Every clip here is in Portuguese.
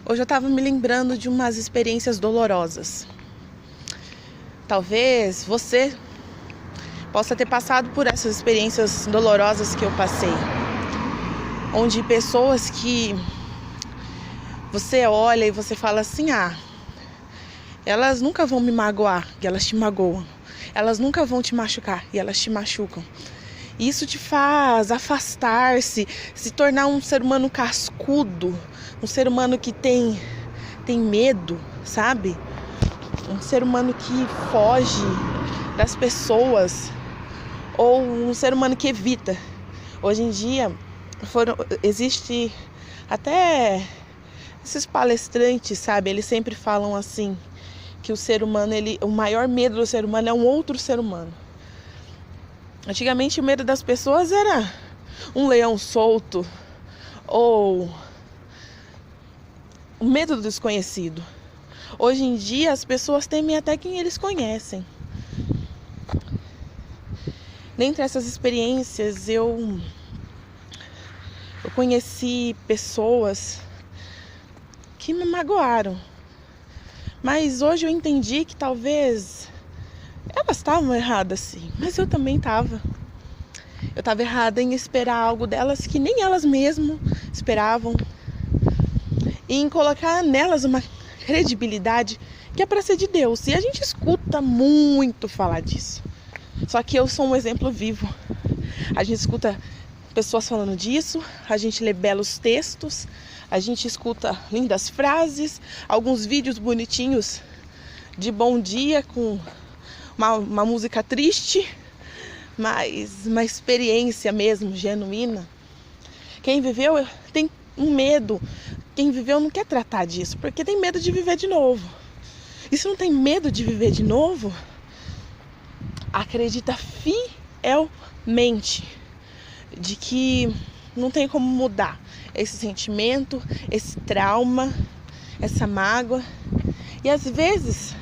Hoje eu estava me lembrando de umas experiências dolorosas. Talvez você possa ter passado por essas experiências dolorosas que eu passei. Onde pessoas que você olha e você fala assim, elas nunca vão me magoar, e elas te magoam. Elas nunca vão te machucar, e elas te machucam. E isso te faz afastar-se, se tornar um ser humano cascudo, um ser humano que tem medo, sabe? Um ser humano que foge das pessoas, ou um ser humano que evita. Hoje em dia, existe até esses palestrantes, sabe? Eles sempre falam assim, que o ser humano, o maior medo do ser humano é um outro ser humano. Antigamente o medo das pessoas era um leão solto ou o medo do desconhecido. Hoje em dia as pessoas temem até quem eles conhecem. Dentre essas experiências eu conheci pessoas que me magoaram. Mas hoje eu entendi que talvez elas estavam erradas sim, mas eu também estava. Eu estava errada em esperar algo delas que nem elas mesmas esperavam. E em colocar nelas uma credibilidade que é para ser de Deus. E a gente escuta muito falar disso. Só que eu sou um exemplo vivo. A gente escuta pessoas falando disso, a gente lê belos textos, a gente escuta lindas frases, alguns vídeos bonitinhos de bom dia com uma música triste, mas uma experiência mesmo genuína. Quem viveu tem um medo. Quem viveu não quer tratar disso, porque tem medo de viver de novo. E se não tem medo de viver de novo, acredita fielmente de que não tem como mudar esse sentimento, esse trauma, essa mágoa. E às vezes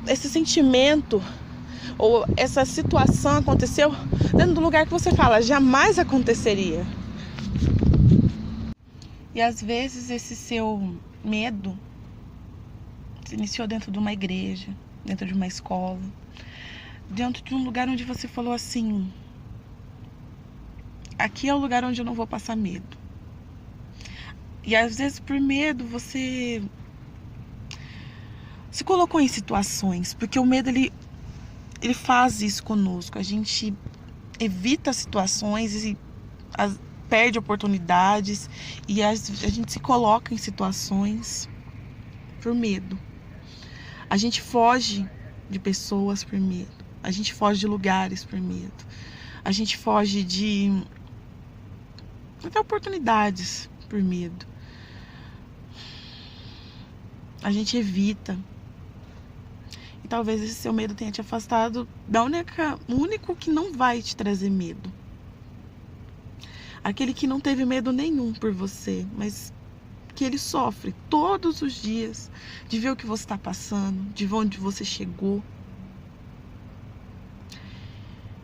esse sentimento ou essa situação aconteceu dentro do lugar que você fala, jamais aconteceria. E às vezes esse seu medo se iniciou dentro de uma igreja, dentro de uma escola, dentro de um lugar onde você falou assim, aqui é o lugar onde eu não vou passar medo. E às vezes por medo você se colocou em situações, porque o medo ele faz isso conosco. A gente evita situações e perde oportunidades e a gente se coloca em situações por medo. A gente foge de pessoas por medo. A gente foge de lugares por medo. A gente foge de até oportunidades por medo. A gente evita. E talvez esse seu medo tenha te afastado da único que não vai te trazer medo. Aquele que não teve medo nenhum por você, mas que ele sofre todos os dias de ver o que você está passando, de ver onde você chegou.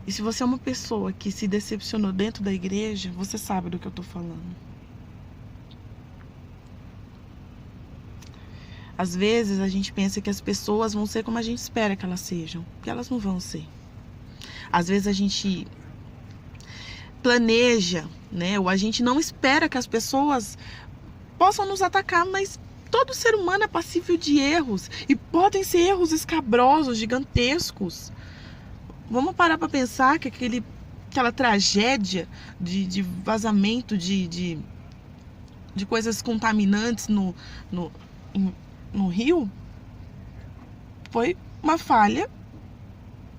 E se você é uma pessoa que se decepcionou dentro da igreja, você sabe do que eu estou falando. Às vezes a gente pensa que as pessoas vão ser como a gente espera que elas sejam, porque elas não vão ser. Às vezes a gente planeja, né? Ou a gente não espera que as pessoas possam nos atacar, mas todo ser humano é passível de erros e podem ser erros escabrosos, gigantescos. Vamos parar para pensar que aquela tragédia de vazamento de coisas contaminantes no rio foi uma falha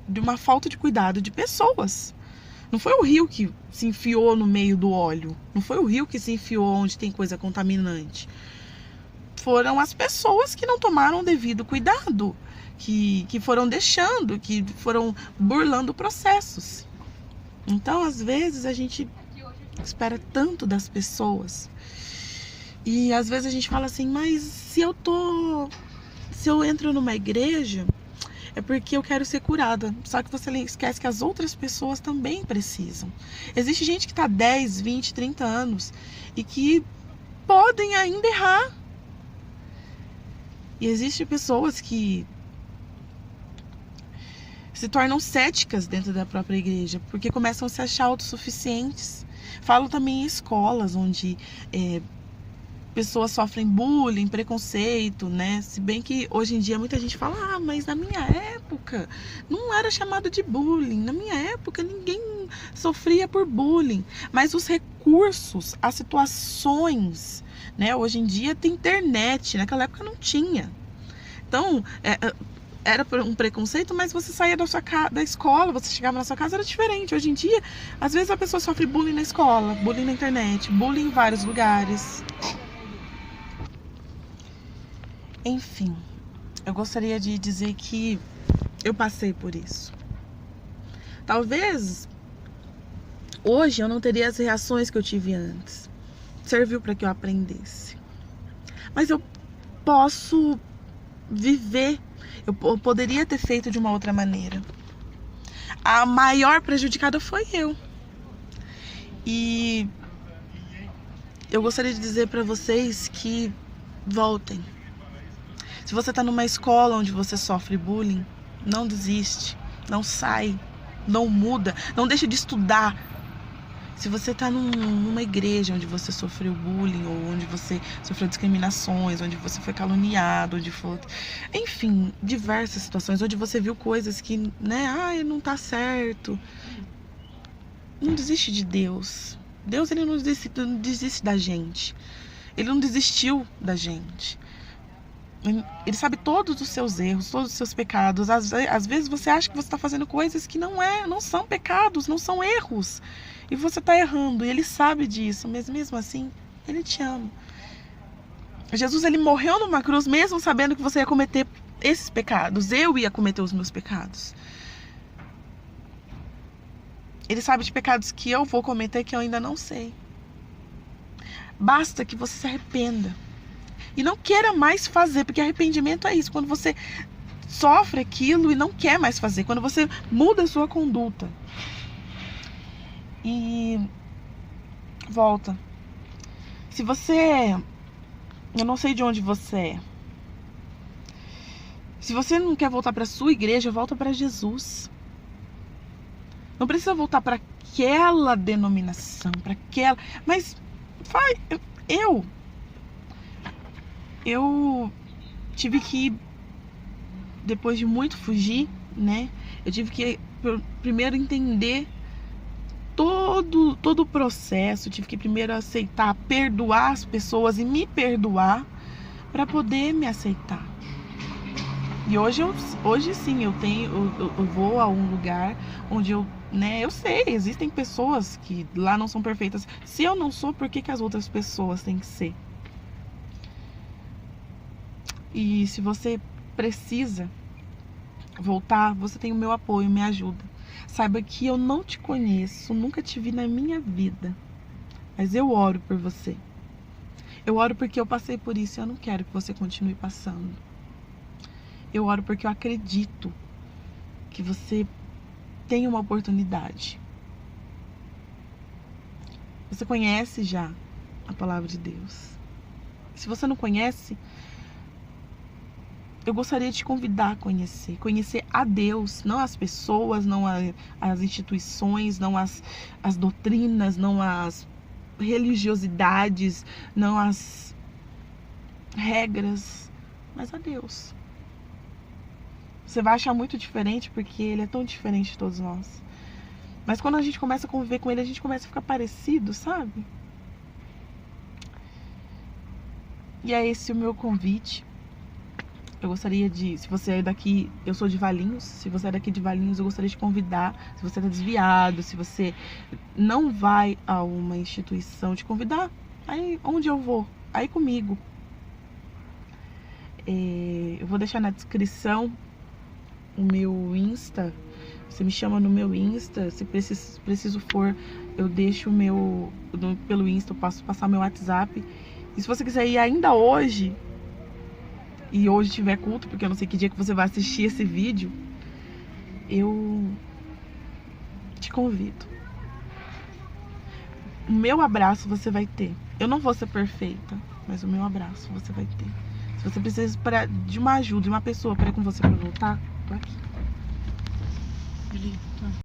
de uma falta de cuidado de pessoas. Não foi o rio que se enfiou no meio do óleo. Não foi o rio que se enfiou onde tem coisa contaminante. Foram as pessoas que não tomaram o devido cuidado, que foram deixando, que foram burlando processos. Então, às vezes, a gente espera tanto das pessoas. E às vezes a gente fala assim, mas se eu entro numa igreja, é porque eu quero ser curada. Só que você esquece que as outras pessoas também precisam. Existe gente que está 10, 20, 30 anos e que podem ainda errar. E existem pessoas que se tornam céticas dentro da própria igreja, porque começam a se achar autossuficientes. Falo também em escolas onde pessoas sofrem bullying, preconceito, né? Se bem que hoje em dia muita gente fala, mas na minha época não era chamado de bullying, na minha época ninguém sofria por bullying. Mas os recursos, as situações, né? Hoje em dia tem internet, naquela época não tinha. Então, era um preconceito, mas você saía da escola, você chegava na sua casa, era diferente. Hoje em dia, às vezes a pessoa sofre bullying na escola, bullying na internet, bullying em vários lugares. Enfim, eu gostaria de dizer que eu passei por isso. Talvez hoje eu não teria as reações que eu tive antes. Serviu para que eu aprendesse. Mas eu posso viver. Eu poderia ter feito de uma outra maneira. A maior prejudicada foi eu. E eu gostaria de dizer para vocês que voltem. Se você está numa escola onde você sofre bullying, não desiste, não sai, não muda, não deixa de estudar. Se você está numa igreja onde você sofreu bullying, ou onde você sofreu discriminações, onde você foi caluniado, onde foi... Enfim, diversas situações, onde você viu coisas que, né, não tá certo. Não desiste de Deus. Deus, ele não desiste da gente. Ele não desistiu da gente. Ele sabe todos os seus erros, todos os seus pecados. Às vezes você acha que você está fazendo coisas que não são pecados, não são erros. E você está errando, e ele sabe disso, mas mesmo assim, ele te ama. Jesus, ele morreu numa cruz mesmo sabendo que você ia cometer esses pecados. Eu ia cometer os meus pecados. Ele sabe de pecados que eu vou cometer que eu ainda não sei. Basta que você se arrependa. E não queira mais fazer, porque arrependimento é isso. Quando você sofre aquilo e não quer mais fazer. Quando você muda a sua conduta. E volta. Se você... Eu não sei de onde você é. Se você não quer voltar para sua igreja, volta para Jesus. Não precisa voltar para aquela denominação, para aquela... Mas eu tive que, depois de muito fugir, né? Eu tive que primeiro entender todo o processo. Eu tive que primeiro aceitar, perdoar as pessoas e me perdoar para poder me aceitar. E hoje sim, eu vou a um lugar onde eu sei, existem pessoas que lá não são perfeitas. Se eu não sou, por que as outras pessoas têm que ser? E se você precisa voltar, você tem o meu apoio, me ajuda. Saiba que eu não te conheço, nunca te vi na minha vida, mas eu oro por você. Eu oro porque eu passei por isso e eu não quero que você continue passando. Eu oro porque eu acredito que você tem uma oportunidade. Você conhece já a palavra de Deus. Se você não conhece, eu gostaria de te convidar a conhecer a Deus, não as pessoas, não as instituições, não as doutrinas, não as religiosidades, não as regras, mas a Deus. Você vai achar muito diferente porque Ele é tão diferente de todos nós. Mas quando a gente começa a conviver com Ele, a gente começa a ficar parecido, sabe? E é esse o meu convite. Eu gostaria de, se você é daqui, eu sou de Valinhos, se você é daqui de Valinhos, eu gostaria de convidar, se você está desviado, se você não vai a uma instituição, te convidar, aí onde eu vou? Aí comigo. Eu vou deixar na descrição o meu Insta, você me chama no meu Insta, se preciso for, eu deixo pelo Insta, eu posso passar meu WhatsApp. E se você quiser ir ainda hoje, e hoje tiver culto, porque eu não sei que dia que você vai assistir esse vídeo, eu te convido. O meu abraço você vai ter. Eu não vou ser perfeita, mas o meu abraço você vai ter. Se você precisa de uma ajuda, de uma pessoa para ir com você para voltar, tô aqui.